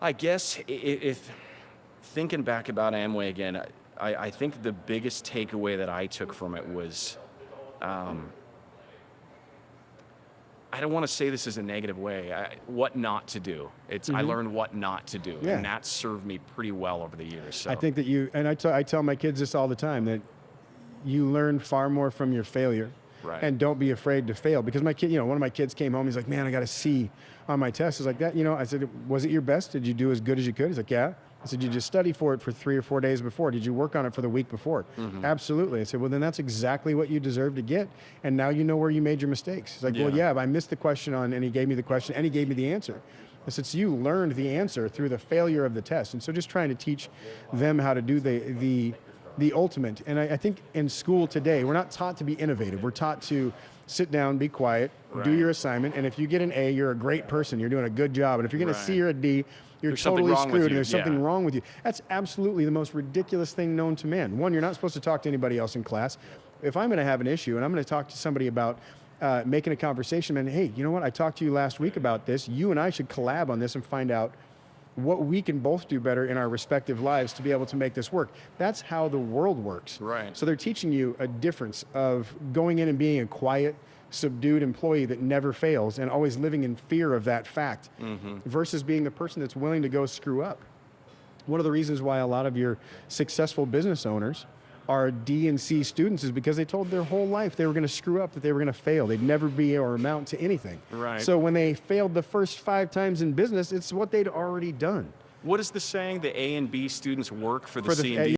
I guess if thinking back about Amway again, I think the biggest takeaway that I took from it was, um, I don't want to say this as a negative way, what not to do. I learned what not to do, Yeah. and that served me pretty well over the years. I So, think that I tell my kids this all the time, that you learn far more from your failure. right. And don't be afraid to fail. Because my kid, one of my kids came home, he's like, man, I got a C on my test. I was like, I said, was it your best? Did you do as good as you could? He's like, yeah. I said, did you study for it for 3 or 4 days before? Did you work on it for the week before? Absolutely. I said, well, then that's exactly what you deserve to get. And now you know where you made your mistakes. He's like, well, Yeah. yeah, but I missed the question and he gave me the question and he gave me the answer. I said, so you learned the answer through the failure of the test. And so just trying to teach them how to do the ultimate. And I think in school today, we're not taught to be innovative. We're taught to sit down, be quiet, do Right. your assignment. And if you get an A, you're a great person. You're doing a good job. And if you're getting a C Right. or a D, you're There's something totally wrong with screwed and you, there's something yeah. wrong with you. That's absolutely the most ridiculous thing known to man. One, you're not supposed to talk to anybody else in class. If I'm going to have an issue and I'm going to talk to somebody about making a conversation, and hey, you know what? I talked to you last week about this. You and I should collab on this and find out what we can both do better in our respective lives to be able to make this work. That's how the world works. Right. So they're teaching you a difference of going in and being a quiet, subdued employee that never fails and always living in fear of that fact versus being the person that's willing to go screw up. One of the reasons why a lot of your successful business owners are D and C students is because they told their whole life they were going to screw up, that they were going to fail. They'd never be or amount to anything. Right. So when they failed the first 5 times in business, it's what they'd already done. What is the saying? The A and B students work for the For C and D